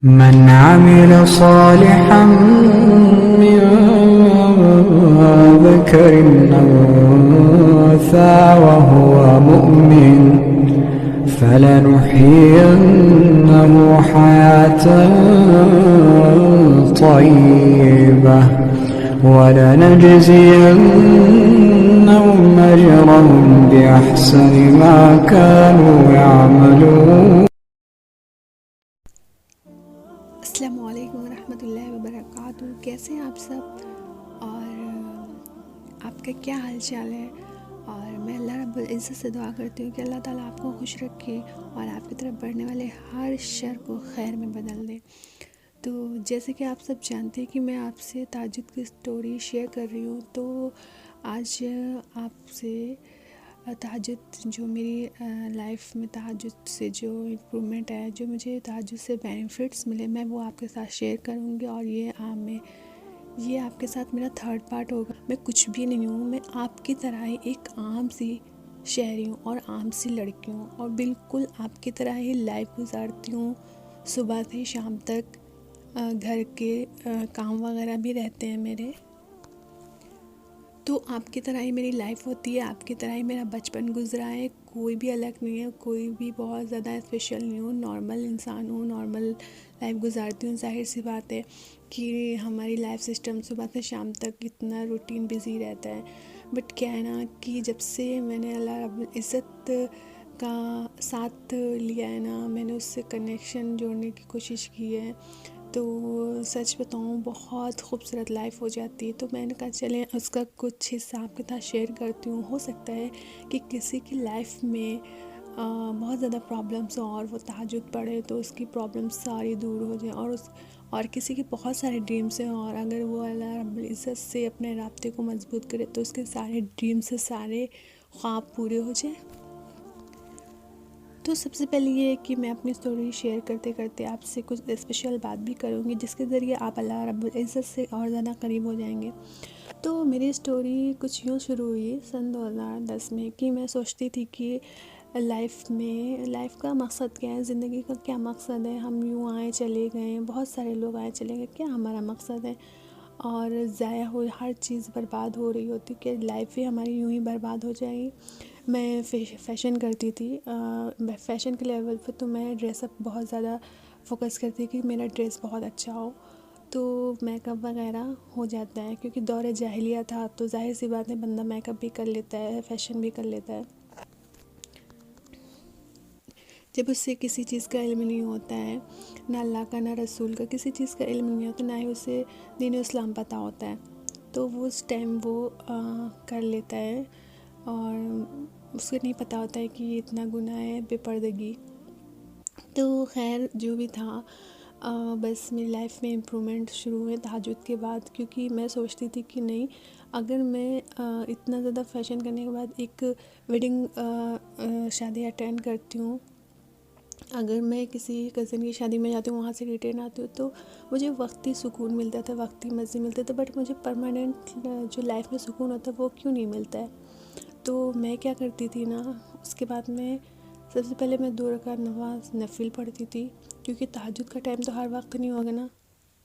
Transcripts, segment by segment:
من عمل صالحا من ذكر أو أنثى وهو مؤمن فلنحيينه حياة طيبة ولنجزينهم أجرهم بأحسن ما كانوا يعملون. السلام علیکم ورحمۃ اللہ وبرکاتہ. کیسے ہیں آپ سب اور آپ کا کیا حال چال ہے؟ اور میں اللہ رب العزت سے دعا کرتی ہوں کہ اللہ تعالیٰ آپ کو خوش رکھے اور آپ کی طرف بڑھنے والے ہر شر کو خیر میں بدل دے. تو جیسے کہ آپ سب جانتے ہیں کہ میں آپ سے تہجد کی سٹوری شیئر کر رہی ہوں. تو آج آپ سے تہجد جو میری لائف میں تہجد سے جو امپرومنٹ ہے، جو مجھے تہجد سے بینیفٹس ملے، میں وہ آپ کے ساتھ شیئر کروں گی. اور یہ آپ کے ساتھ میرا تھرڈ پارٹ ہوگا. میں کچھ بھی نہیں ہوں، میں آپ کی طرح ہی ایک عام سی شہری ہوں اور عام سی لڑکی ہوں، اور بالکل آپ کی طرح ہی لائف گزارتی ہوں. صبح سے شام تک گھر کے کام وغیرہ بھی رہتے ہیں میرے. تو آپ کی طرح ہی میری لائف ہوتی ہے، آپ کی طرح ہی میرا بچپن گزرا ہے. کوئی بھی الگ نہیں ہے، کوئی بھی بہت زیادہ اسپیشل نہیں ہوں. نارمل انسان ہوں، نارمل لائف گزارتی ہوں. ظاہر سی بات ہے کہ ہماری لائف سسٹم صبح سے شام تک اتنا روٹین بزی رہتا ہے. بٹ کیا ہے نا کہ جب سے میں نے اللہ رب العزت کا ساتھ لیا ہے نا، میں نے اس سے کنیکشن جوڑنے کی کوشش کی ہے، تو سچ بتاؤں بہت خوبصورت لائف ہو جاتی ہے. تو میں نے کہا چلیں اس کا کچھ حصہ آپ کے ساتھ شیئر کرتی ہوں. ہو سکتا ہے کہ کسی کی لائف میں بہت زیادہ پرابلمس ہوں اور وہ تہجد پڑھے تو اس کی پرابلمس ساری دور ہو جائیں، اور کسی کے بہت سارے ڈریمس ہیں، اور اگر وہ اللہ رب العزت سے اپنے رابطے کو مضبوط کرے تو اس کے سارے ڈریمس سے سارے خواب پورے ہو جائیں. تو سب سے پہلے یہ ہے کہ میں اپنی سٹوری شیئر کرتے کرتے آپ سے کچھ اسپیشل بات بھی کروں گی، جس کے ذریعے آپ اللہ رب العزت سے اور زیادہ قریب ہو جائیں گے. تو میری سٹوری کچھ یوں شروع ہوئی سن 2010 میں، کہ میں سوچتی تھی کہ لائف کا مقصد کیا ہے، زندگی کا کیا مقصد ہے. ہم یوں آئے چلے گئے، بہت سارے لوگ آئے چلے گئے، کیا ہمارا مقصد ہے؟ اور ضائع ہو ہر چیز برباد ہو رہی ہوتی کہ لائف ہی ہماری یوں ہی برباد ہو جائے گی. میں فیشن کرتی تھی، فیشن کے لیول پہ تو میں ڈریس اپ بہت زیادہ فوکس کرتی کہ میرا ڈریس بہت اچھا ہو، تو میک اپ وغیرہ ہو جاتا ہے. کیونکہ دور جاہلیہ تھا تو ظاہر سی بات ہے بندہ میک اپ بھی کر لیتا ہے، فیشن بھی کر لیتا ہے. جب اس سے کسی چیز کا علم نہیں ہوتا ہے، نہ اللہ کا نہ رسول کا کسی چیز کا علم نہیں ہوتا، نہ ہی اسے دین اسلام پتہ ہوتا ہے، تو وہ اس ٹائم وہ کر لیتا ہے، اور اس کو نہیں پتہ ہوتا ہے کہ یہ اتنا گناہ ہے بے پردگی. تو خیر جو بھی تھا، بس میری لائف میں امپرومنٹ شروع ہوئے تہجد کے بعد. کیونکہ میں سوچتی تھی کہ نہیں، اگر میں اتنا زیادہ فیشن کرنے کے بعد ایک ویڈنگ شادی اٹینڈ کرتی ہوں، اگر میں کسی کزن کی شادی میں جاتی ہوں، وہاں سے ریٹرن آتی ہوں، تو مجھے وقتی سکون ملتا تھا، وقتی مزے ملتے تھے. بٹ مجھے پرماننٹ جو لائف میں سکون ہوتا ہے وہ کیوں نہیں ملتا ہے؟ تو میں کیا کرتی تھی نا، اس کے بعد میں سب سے پہلے میں 2 رکعت نماز نفل پڑھتی تھی. کیونکہ تہجد کا ٹائم تو ہر وقت نہیں ہوگا نا،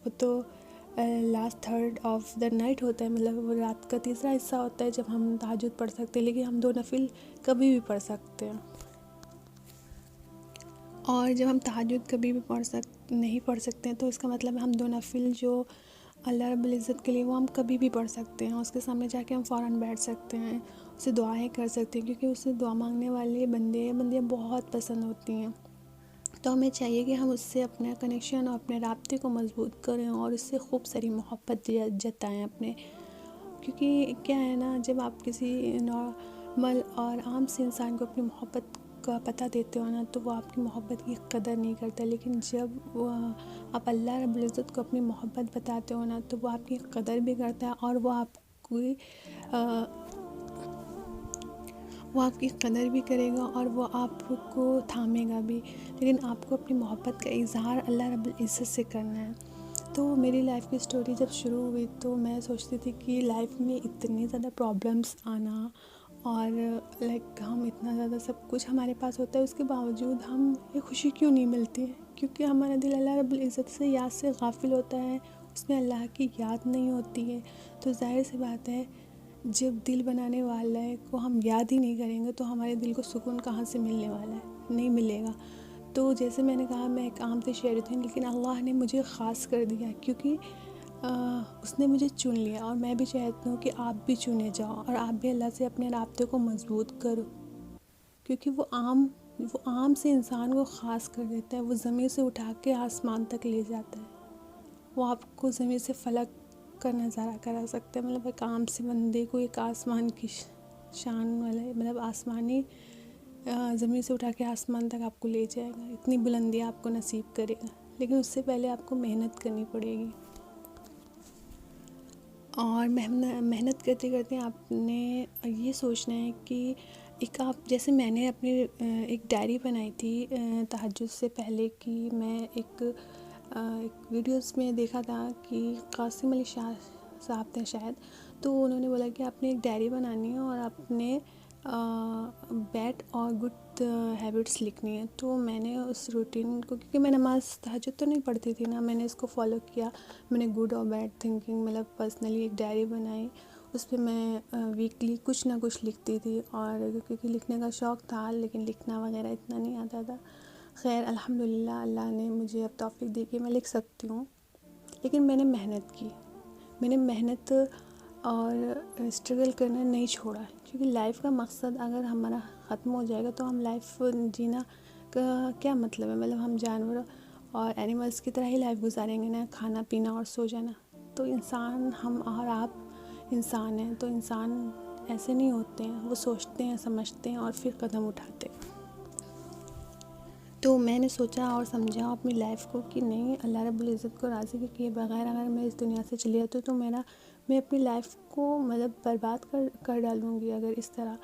وہ تو last third of the night ہوتا ہے، مطلب وہ رات کا تیسرا حصہ ہوتا ہے جب ہم تہجد پڑھ سکتے ہیں. لیکن ہم 2 نفل کبھی بھی پڑھ سکتے ہیں، اور جب ہم تہجد کبھی بھی نہیں پڑھ سکتے ہیں تو اس کا مطلب ہم 2 نفل جو اللہ رب العزت کے لیے وہ ہم کبھی بھی پڑھ سکتے ہیں. اس کے سامنے جا کے ہم فوراً بیٹھ سکتے ہیں، اسے دعائیں کر سکتے ہیں، کیونکہ اسے دعا مانگنے والے بندیاں بہت پسند ہوتی ہیں. تو ہمیں چاہیے کہ ہم اس سے اپنا کنیکشن اور اپنے رابطے کو مضبوط کریں اور اس سے خوب ساری محبت جتائیں اپنے. کیونکہ کیا ہے نا، جب آپ کسی نارمل اور عام سے انسان کو اپنی محبت کا پتہ دیتے ہو نا، تو وہ آپ کی محبت کی قدر نہیں کرتا. لیکن جب آپ اللہ رب العزت کو اپنی محبت بتاتے ہو نا، تو وہ آپ کی قدر بھی کرتا ہے، اور وہ آپ کی قدر بھی کرے گا، اور وہ آپ کو تھامے گا بھی. لیکن آپ کو اپنی محبت کا اظہار اللہ رب العزت سے کرنا ہے. تو میری لائف کی سٹوری جب شروع ہوئی تو میں سوچتی تھی کہ لائف میں اتنی زیادہ پرابلمس آنا اور لائک ہم اتنا زیادہ سب کچھ ہمارے پاس ہوتا ہے، اس کے باوجود ہم یہ خوشی کیوں نہیں ملتی ہے؟ کیونکہ ہمارا دل اللہ رب العزت سے یاد سے غافل ہوتا ہے، اس میں اللہ کی یاد نہیں ہوتی ہے. تو ظاہر سی بات ہے جب دل بنانے والے کو ہم یاد ہی نہیں کریں گے تو ہمارے دل کو سکون کہاں سے ملنے والا ہے؟ نہیں ملے گا. تو جیسے میں نے کہا میں ایک عام سے شہری تھی، لیکن اللہ نے مجھے خاص کر دیا، کیونکہ اس نے مجھے چن لیا. اور میں بھی چاہتی ہوں کہ آپ بھی چنے جاؤ اور آپ بھی اللہ سے اپنے رابطے کو مضبوط کرو، کیونکہ وہ عام سے انسان کو خاص کر دیتا ہے. وہ زمین سے اٹھا کے آسمان تک لے جاتا ہے. وہ آپ کو زمین سے فلک کا نظارہ کرا سکتا ہے. مطلب ایک عام سے بندے کو ایک آسمان کی شان والے، مطلب آسمانی زمین سے اٹھا کے آسمان تک آپ کو لے جائے گا، اتنی بلندی آپ کو نصیب کرے گا. لیکن اس سے پہلے آپ کو محنت کرنی پڑے گی. اور محنت کرتے کرتے آپ نے یہ سوچنا ہے کہ ایک آپ جیسے میں نے اپنی ایک ڈائری بنائی تھی تہجد سے پہلے کی. میں ایک ویڈیوز میں دیکھا تھا کہ قاسم علی شاہ صاحب تھے شاید، تو انہوں نے بولا کہ آپ نے ایک ڈائری بنانی ہے اور اپنے بیڈ اور گڈ ہیبٹس لکھنی ہے. تو میں نے اس روٹین کو، کیونکہ میں نماز تہجد تو نہیں پڑھتی تھی نا، میں نے اس کو فالو کیا. میں نے گڈ اور بیڈ تھنکنگ مطلب پرسنلی ایک ڈائری بنائی. اس پہ میں ویکلی کچھ نہ کچھ لکھتی تھی، اور کیونکہ لکھنے کا شوق تھا لیکن لکھنا وغیرہ اتنا نہیں آتا تھا. خیر الحمدللہ اللہ نے مجھے اب توفیق دی کہ میں لکھ سکتی ہوں. لیکن میں نے محنت کی، میں نے محنت اور اسٹرگل کرنا نہیں چھوڑا. کیونکہ لائف کا مقصد اگر ہمارا ختم ہو جائے گا تو ہم لائف جینا کا کیا مطلب ہے؟ مطلب ہم جانور اور اینیملس کی طرح ہی لائف گزاریں گے نا، کھانا پینا اور سو جانا. تو انسان، ہم اور آپ انسان ہیں، تو انسان ایسے نہیں ہوتے ہیں. وہ سوچتے ہیں، سمجھتے ہیں اور پھر قدم اٹھاتے ہیں. تو میں نے سوچا اور سمجھا اپنی لائف کو کہ نہیں، اللہ رب العزت کو راضی کیے بغیر اگر میں اس دنیا سے چلی جاتی ہوں تو میں اپنی لائف کو مطلب برباد کر ڈالوں گی اگر اس طرح.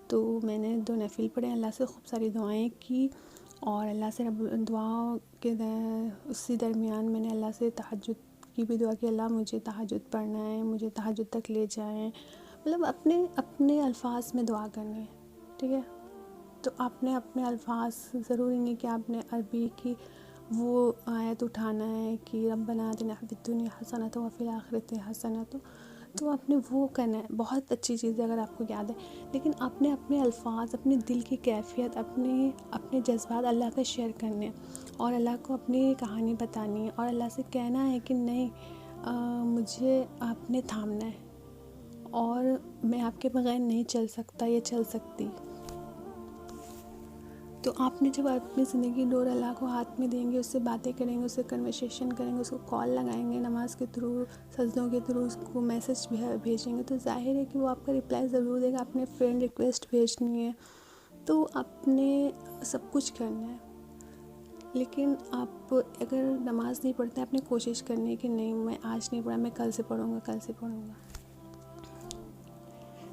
تو میں نے 2 نفل پڑھے، اللہ سے خوب ساری دعائیں کی، اور اللہ سے دعاؤں کے اسی درمیان میں نے اللہ سے تہجد کی بھی دعا کہ اللہ مجھے تہجد پڑھنا ہے، مجھے تہجد تک لے جائیں. مطلب اپنے الفاظ میں دعا کرنی ہے، ٹھیک ہے؟ تو آپ نے اپنے الفاظ، ضروری نہیں کہ آپ نے عربی کی وہ آیت اٹھانا ہے کہ ربنا آتنا فی الدنیا حسنۃ وفی الآخرۃ حسنۃ، تو آپ نے وہ کرنا ہے. بہت اچھی چیز ہے اگر آپ کو یاد ہے، لیکن آپ نے اپنے الفاظ، اپنے دل کی کیفیت، اپنے جذبات اللہ کا شیئر کرنے ہیں، اور اللہ کو اپنی کہانی بتانی ہے، اور اللہ سے کہنا ہے کہ نہیں مجھے آپ نے تھامنا ہے، اور میں آپ کے بغیر نہیں چل سکتا یا چل سکتی. تو آپ نے جب اپنی زندگی ڈور اللہ کو ہاتھ میں دیں گے، اس سے باتیں کریں گے، اس سے کنورسیشن کریں گے، اس کو کال لگائیں گے، نماز کے تھرو، سجدوں کے تھرو اس کو میسج بھیجیں گے، تو ظاہر ہے کہ وہ آپ کا رپلائی ضرور دے گا. آپ نے فرینڈ ریکویسٹ بھیجنی ہے، تو آپ نے سب کچھ کرنا ہے. لیکن آپ اگر نماز نہیں پڑھتے، آپ نے کوشش کرنی ہے کہ نہیں میں آج نہیں پڑھا، میں کل سے پڑھوں گا، کل سے پڑھوں گا.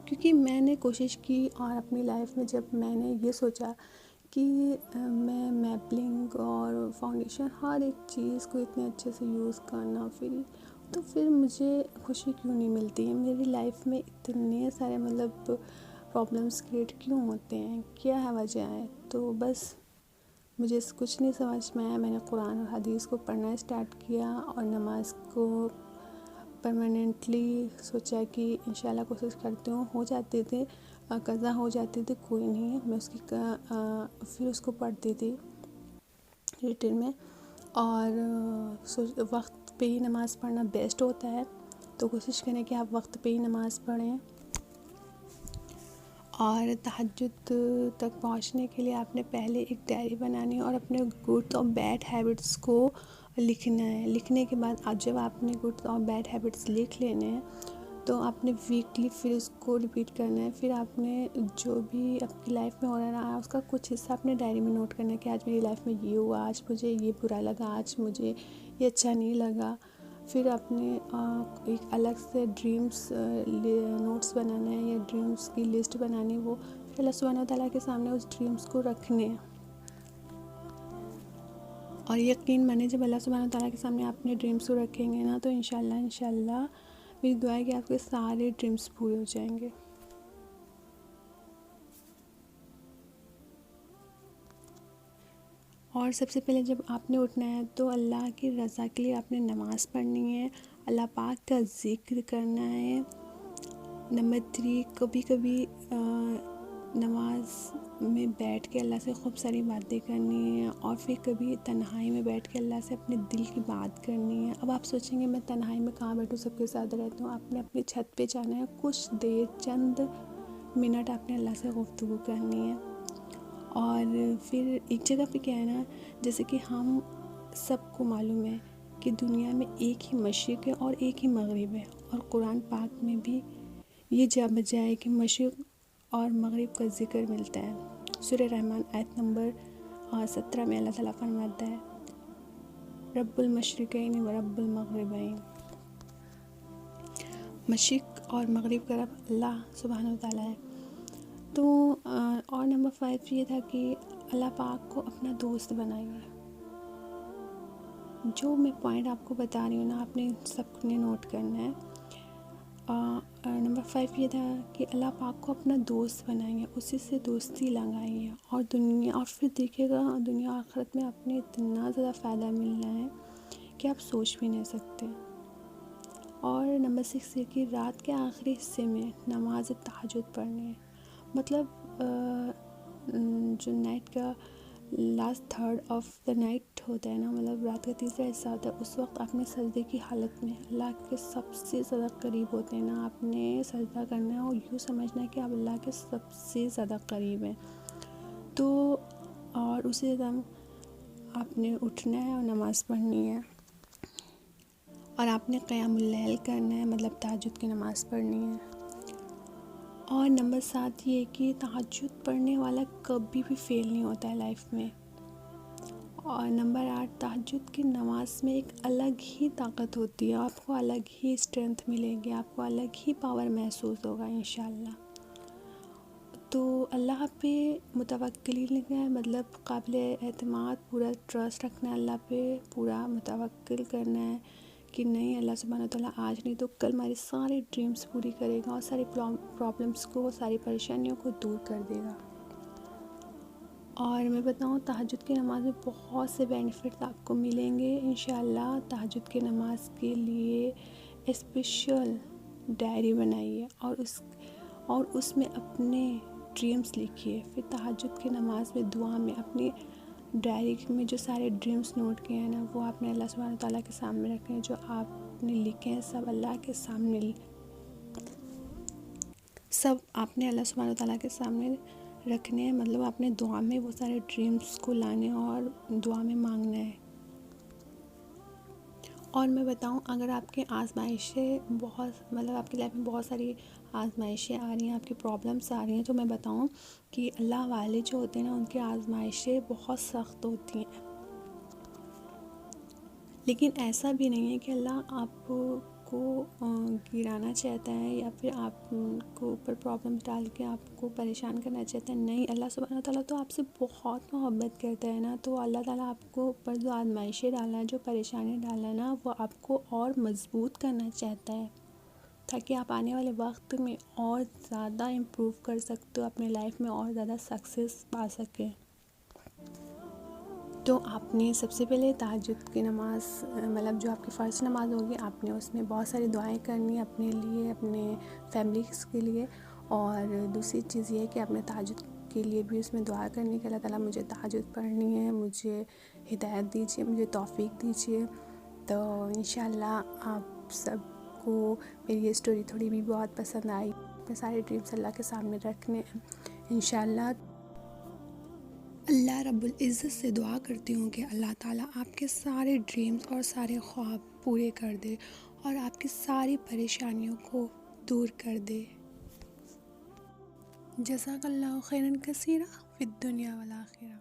کیونکہ میں نے کوشش کی، اور اپنی لائف میں جب میں نے یہ سوچا کہ میں میبلنگ اور فاؤنڈیشن ہر ایک چیز کو اتنے اچھے سے یوز کرنا، پھر مجھے خوشی کیوں نہیں ملتی ہے؟ میری لائف میں اتنے سارے مطلب پرابلمس کریٹ کیوں ہوتے ہیں؟ کیا ہے وجہ ہے؟ تو بس مجھے کچھ نہیں سمجھ میں آیا. میں نے قرآن اور حدیث کو پڑھنا اسٹارٹ کیا، اور نماز کو پرماننٹلی سوچا کہ انشاءاللہ کوشش کرتی ہوں. ہو جاتے تھے، قضا ہو جاتی تھی، کوئی نہیں ہے، میں پھر اس کو پڑھتی تھی ریٹن میں. اور وقت پہ ہی نماز پڑھنا بیسٹ ہوتا ہے، تو کوشش کریں کہ آپ وقت پہ ہی نماز پڑھیں. اور تہجد تک پہنچنے کے لیے آپ نے پہلے ایک ڈائری بنانی ہے، اور اپنے گڈ اور بیڈ ہیبٹس کو لکھنا ہے. لکھنے کے بعد جب آپ نے گڈ اور بیڈ ہیبٹس لکھ لینے ہیں، تو آپ نے ویکلی پھر اس کو ریپیٹ کرنا ہے. پھر آپ نے جو بھی آپ کی لائف میں ہو رہا ہے اس کا کچھ حصہ اپنے ڈائری میں نوٹ کرنا ہے کہ آج میری لائف میں یہ ہوا، آج مجھے یہ برا لگا، آج مجھے یہ اچھا نہیں لگا. پھر آپ نے ایک الگ سے ڈریمز نوٹس بنانا ہے، یا ڈریمز کی لسٹ بنانی ہے. وہ پھر اللہ سبحانہ و تعالیٰ کے سامنے اس ڈریمز کو رکھنے ہیں. اور یقین مانے جب اللہ سبحانہ و تعالیٰ کے سامنے آپ اپنے ڈریمز کو رکھیں گے نا، تو انشاءاللہ میری دعا ہے کہ آپ کے سارے ڈریمز پورے ہو جائیں گے. اور سب سے پہلے جب آپ نے اٹھنا ہے تو اللہ کی رضا کے لیے آپ نے نماز پڑھنی ہے، اللہ پاک کا ذکر کرنا ہے۔ نمبر 3، کبھی کبھی نماز میں بیٹھ کے اللہ سے خوب ساری باتیں کرنی ہے، اور پھر کبھی تنہائی میں بیٹھ کے اللہ سے اپنے دل کی بات کرنی ہے۔ اب آپ سوچیں گے میں تنہائی میں کہاں بیٹھوں، سب کے ساتھ رہتا ہوں۔ آپ نے اپنی چھت پہ جانا ہے، کچھ دیر چند منٹ آپ نے اللہ سے گفتگو کرنی ہے۔ اور پھر ایک جگہ پہ کیا ہے نا، جیسے کہ ہم سب کو معلوم ہے کہ دنیا میں ایک ہی مشرق ہے اور ایک ہی مغرب ہے، اور قرآن پاک میں بھی یہ جا بجا ہے کہ مشرق اور مغرب کا ذکر ملتا ہے۔ سورہ رحمان آیت نمبر 17 میں اللہ تعالیٰ فرماتا ہے رب المشرقین و رب المغربین، مشرق اور مغرب کا رب اللہ سبحانہ و تعالیٰ ہے۔ تو اور نمبر 5 یہ تھا کہ اللہ پاک کو اپنا دوست بنائیے۔ جو میں پوائنٹ آپ کو بتا رہی ہوں نا، آپ نے سب نے نوٹ کرنا ہے۔ نمبر 5 یہ تھا کہ اللہ پاک کو اپنا دوست بنائیے، اسی سے دوستی لگائیے، اور پھر دیکھیے گا دنیا آخرت میں آپ نے اتنا زیادہ فائدہ ملنا ہے کہ آپ سوچ بھی نہیں سکتے۔ اور نمبر 6 یہ کہ رات کے آخری حصے میں نماز تہجد پڑھنی ہے، مطلب جو نائٹ کا last third of the night ہوتا ہے نا، مطلب رات کا تیسرا حصہ ہوتا ہے، اس وقت آپ نے سجدے کی حالت میں اللہ کے سب سے زیادہ قریب ہوتے ہیں نا، آپ نے سجدہ کرنا ہے اور یوں سمجھنا ہے کہ آپ اللہ کے سب سے زیادہ قریب ہیں۔ تو اور اسی دم آپ نے اٹھنا ہے اور نماز پڑھنی ہے، اور آپ نے قیام اللیل کرنا ہے، مطلب تہجد کی نماز پڑھنی ہے۔ اور نمبر 7 یہ کہ تہجد پڑھنے والا کبھی بھی فیل نہیں ہوتا ہے لائف میں۔ اور نمبر 8 تہجد کی نماز میں ایک الگ ہی طاقت ہوتی ہے، آپ کو الگ ہی اسٹرینتھ ملے گی، آپ کو الگ ہی پاور محسوس ہوگا انشاءاللہ۔ تو اللہ پہ متوکلین کا مطلب قابل اعتماد، پورا ٹرسٹ رکھنا ہے اللہ پہ، پورا متوکل کرنا ہے کہ نہیں اللہ سبحانہ تعالیٰ آج نہیں تو کل ہماری سارے ڈریمز پوری کرے گا، اور ساری پرابلمس کو، ساری پریشانیوں کو دور کر دے گا۔ اور میں بتاؤں تہجد کی نماز میں بہت سے بینیفٹس آپ کو ملیں گے انشاءاللہ۔ تہجد کی نماز کے لیے اسپیشل ڈائری بنائیے، اور اس میں اپنے ڈریمز لکھیے۔ پھر تہجد کی نماز میں دعا میں اپنی ڈائری میں جو سارے ڈریمز نوٹ کیے ہیں نا، وہ آپ نے اللہ سبحانہ تعالیٰ کے سامنے رکھے ہیں، جو آپ نے لکھے ہیں سب اللہ کے سامنے، سب آپ نے اللہ سبحانہ تعالیٰ کے سامنے رکھنے ہیں، مطلب آپ نے دعا میں وہ سارے ڈریمز کو لانے اور دعا میں مانگنا ہے۔ اور میں بتاؤں اگر آپ کے آزمائشیں مطلب آپ کی لائف میں بہت ساری آزمائشیں آ رہی ہیں، آپ کی پرابلمس آ رہی ہیں، تو میں بتاؤں کہ اللہ والے جو ہوتے ہیں نا، ان کی آزمائشیں بہت سخت ہوتی ہیں، لیکن ایسا بھی نہیں ہے کہ اللہ آپ کو گرانا چاہتا ہے یا پھر آپ کو اوپر پرابلمس ڈال کے آپ کو پریشان کرنا چاہتا ہے۔ نہیں، اللہ سبحانہ تعالیٰ تو آپ سے بہت محبت کرتا ہے نا، تو اللہ تعالیٰ آپ کو اوپر جو آزمائشیں ڈالا ہے، جو پریشانی ڈالا ہے نا، وہ آپ کو اور مضبوط کرنا چاہتا ہے، تاکہ آپ آنے والے وقت میں اور زیادہ امپروو کر سکتے ہو، اپنے لائف میں اور زیادہ سکسیس پا سکیں۔ تو آپ نے سب سے پہلے تہجد کی نماز، مطلب جو آپ کی فرض نماز ہوگی، آپ نے اس میں بہت ساری دعائیں کرنی اپنے لیے، اپنے فیملیز کے لیے، اور دوسری چیز یہ ہے کہ اپنے تہجد کے لیے بھی اس میں دعا کرنی کہ اللہ تعالیٰ مجھے تہجد پڑھنی ہے، مجھے ہدایت دیجیے، مجھے توفیق دیجیے۔ تو انشاءاللہ آپ سب کو میری یہ اسٹوری تھوڑی بھی بہت پسند آئی، اپنے سارے ڈریمز اللہ کے سامنے رکھنے انشاءاللہ۔ اللہ رب العزت سے دعا کرتی ہوں کہ اللہ تعالیٰ آپ کے سارے ڈریمز اور سارے خواب پورے کر دے، اور آپ کی ساری پریشانیوں کو دور کر دے۔ جزاک اللہ خیرا کثیرا فی الدنیا والآخرہ۔